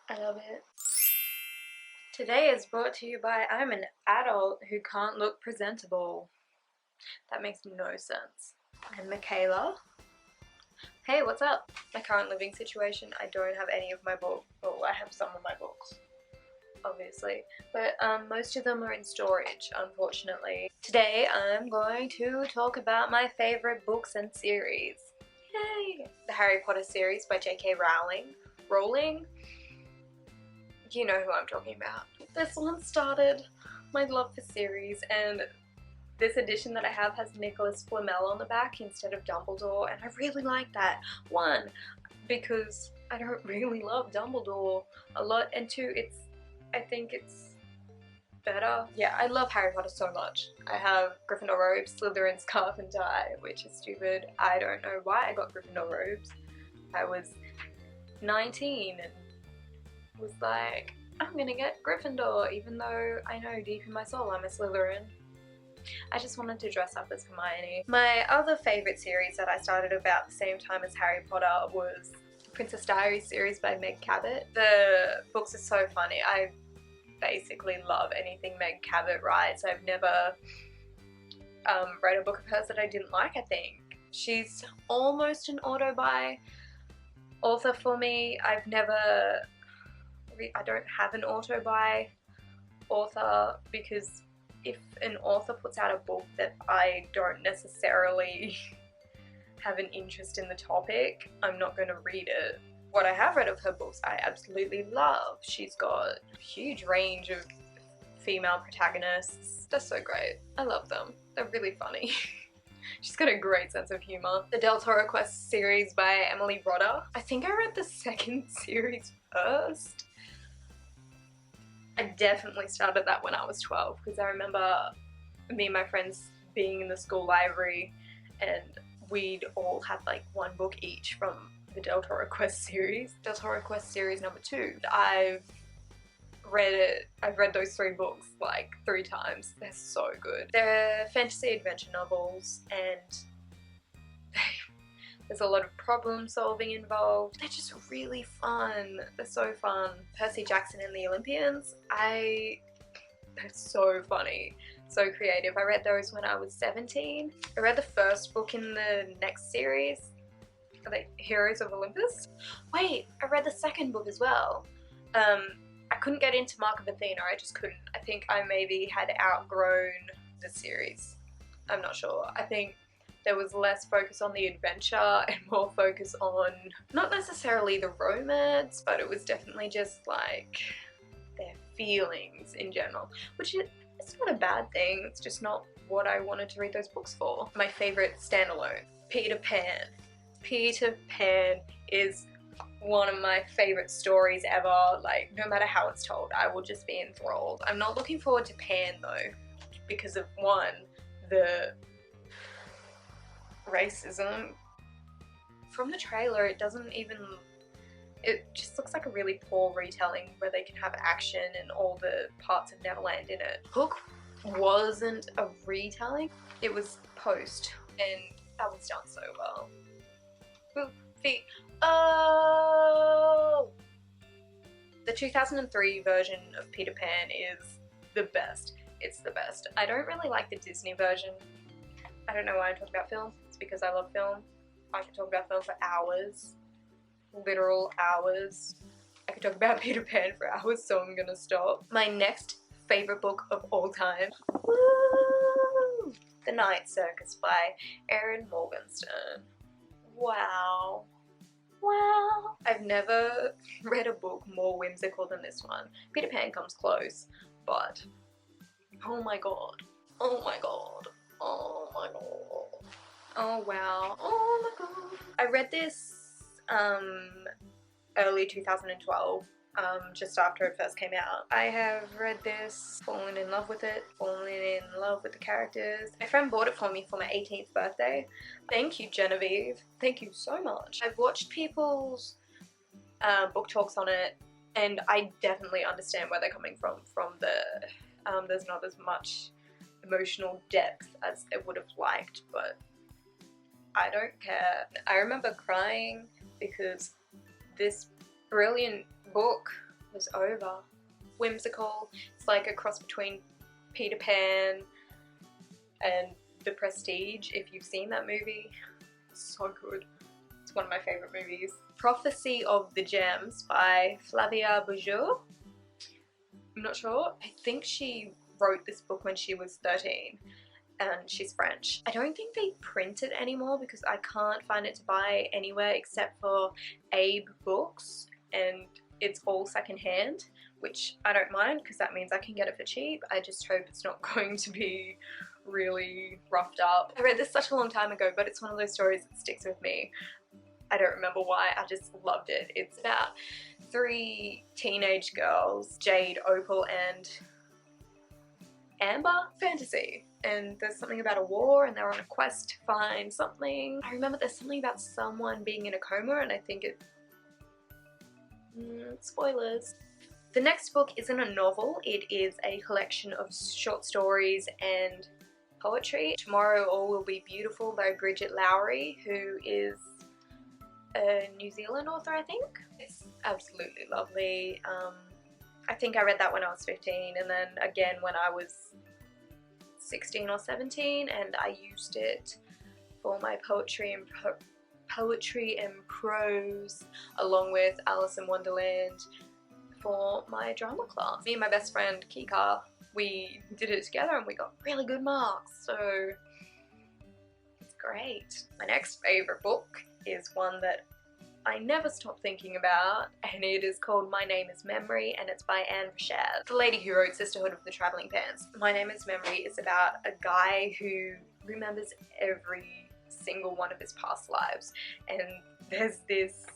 I love it. Today is brought to you by I'm an adult who can't look presentable. That makes no sense. I'm Michaela. Hey, what's up? My current living situation, I don't have any of my books. Well, I have some of my books, obviously, but most of them are in storage, unfortunately. Today I'm going to talk about my favorite books and series. Yay! The Harry Potter series by J.K. Rowling. You know who I'm talking about. This one started my love for series, and this edition that I have has Nicholas Flamel on the back instead of Dumbledore, and I really like that. One, because I don't really love Dumbledore a lot, and two, I think it's better. Yeah, I love Harry Potter so much. I have Gryffindor robes, Slytherin scarf and tie, which is stupid. I don't know why I got Gryffindor robes. I was 19 and was like, I'm gonna get Gryffindor, even though I know deep in my soul I'm a Slytherin. I just wanted to dress up as Hermione. My other favourite series that I started about the same time as Harry Potter was Princess Diaries series by Meg Cabot. The books are so funny. I basically love anything Meg Cabot writes. I've never read a book of hers that I didn't like, I think. She's almost an auto-buy author for me. I don't have an auto-buy author because if an author puts out a book that I don't necessarily have an interest in the topic, I'm not going to read it. What I have read of her books I absolutely love. She's got a huge range of female protagonists. They're so great. I love them. They're really funny. She's got a great sense of humour. The Del Toro Quest series by Emily Rodda. I think I read the second series first. I definitely started that when I was 12 because I remember me and my friends being in the school library and we'd all had like one book each from the Del Toro Quest series. Del Toro Quest series number 2. I've read those 3 books like 3 times. They're so good. They're fantasy adventure novels and there's a lot of problem solving involved. They're just really fun. They're so fun. Percy Jackson and the Olympians. They're so funny. So creative. I read those when I was 17. I read the first book in the next series. Are they Heroes of Olympus? Wait, I read the second book as well. I couldn't get into Mark of Athena. I just couldn't. I think I maybe had outgrown the series. I'm not sure. I think there was less focus on the adventure and more focus on not necessarily the romance, but it was definitely just like their feelings in general, which it's not a bad thing. It's just not what I wanted to read those books for. My favourite standalone, Peter Pan. Peter Pan is one of my favourite stories ever. Like, no matter how it's told, I will just be enthralled. I'm not looking forward to Pan though, because of one, the racism. From the trailer, it just looks like a really poor retelling where they can have action and all the parts of Neverland in it. Hook wasn't a retelling, it was post, and that was done so well. Goofy. Oh! The 2003 version of Peter Pan is the best. It's the best. I don't really like the Disney version. I don't know why I'm talking about film. It's because I love film. I can talk about film for hours. Literal hours. I could talk about Peter Pan for hours, so I'm gonna stop. My next favourite book of all time. Woo! The Night Circus by Erin Morgenstern. Wow. Wow. I've never read a book more whimsical than this one. Peter Pan comes close, but oh my god. Oh my god. Oh my god. Oh wow. Oh my god. I read this early 2012, just after it first came out. I have read this, fallen in love with it, fallen in love with the characters. My friend bought it for me for my 18th birthday. Thank you, Genevieve. Thank you so much. I've watched people's book talks on it, and I definitely understand where they're coming from there's not as much emotional depth as I would have liked, but I don't care. I remember crying because this brilliant book was over. Whimsical. It's like a cross between Peter Pan and The Prestige, if you've seen that movie. So good. It's one of my favourite movies. Prophecy of the Gems by Flavia Bourgeois. I'm not sure. I think she wrote this book when she was 13 and she's French. I don't think they print it anymore because I can't find it to buy anywhere except for Abe Books, and it's all secondhand, which I don't mind because that means I can get it for cheap. I just hope it's not going to be really roughed up. I read this such a long time ago, but it's one of those stories that sticks with me. I don't remember why, I just loved it. It's about 3 teenage girls, Jade, Opal and Amber. Fantasy. And there's something about a war and they're on a quest to find something. I remember there's something about someone being in a coma, and I think it... spoilers. The next book isn't a novel, it is a collection of short stories and poetry. Tomorrow All Will Be Beautiful by Bridget Lowry, who is a New Zealand author, I think. It's absolutely lovely. I think I read that when I was 15 and then again when I was 16 or 17, and I used it for my poetry and prose along with Alice in Wonderland for my drama class. Me and my best friend Kika, we did it together and we got really good marks, so it's great. My next favourite book is one that I never stop thinking about, and it is called My Name is Memory, and it's by Anne Rashad, the lady who wrote Sisterhood of the Travelling Pants. My Name is Memory is about a guy who remembers every single one of his past lives, and there's this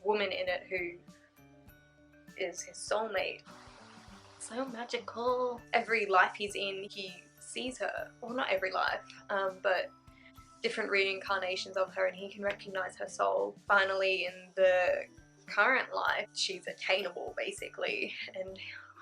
woman in it who is his soulmate. So magical. Every life he's in, he sees her. Well, not every life, but different reincarnations of her, and he can recognize her soul. Finally, in the current life, she's attainable basically, and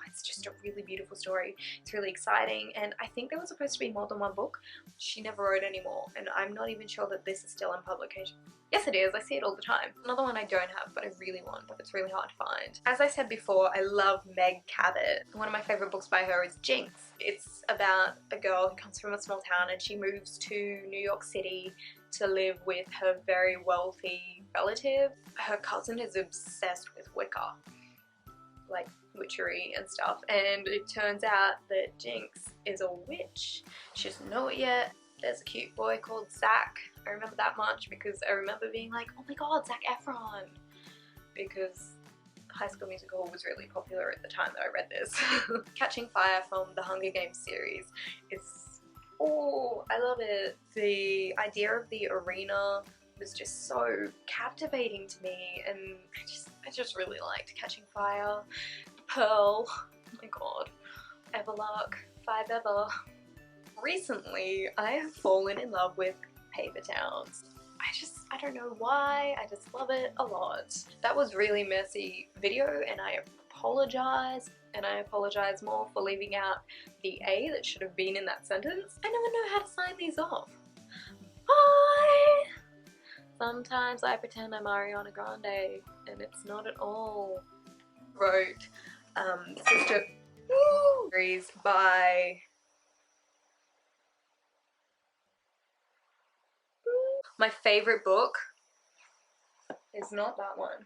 it's just a really beautiful story. It's really exciting, and I think there was supposed to be more than one book. She never wrote any more, and I'm not even sure that this is still in publication. Yes it is, I see it all the time. Another one I don't have but I really want, but it's really hard to find. As I said before, I love Meg Cabot. One of my favourite books by her is Jinx. It's about a girl who comes from a small town and she moves to New York City to live with her very wealthy relative. Her cousin is obsessed with Wicca, like witchery and stuff, and it turns out that Jinx is a witch. She doesn't know it yet. There's a cute boy called Zach. I remember that much because I remember being like, oh my god, Zac Efron, because High School Musical was really popular at the time that I read this. Catching Fire from the Hunger Games series is, oh, I love it. The idea of the arena was just so captivating to me, and I just really liked Catching Fire. Pearl, oh my god, Everlark, Five Ever. Recently, I have fallen in love with Paper Towns. I don't know why, I just love it a lot. That was really messy video, and I apologize, and I apologize more for leaving out the A that should have been in that sentence. I never know how to sign these off. Bye! Sometimes I pretend I'm Ariana Grande, and it's not at all. Wrote Sister series by my favourite book is not that one.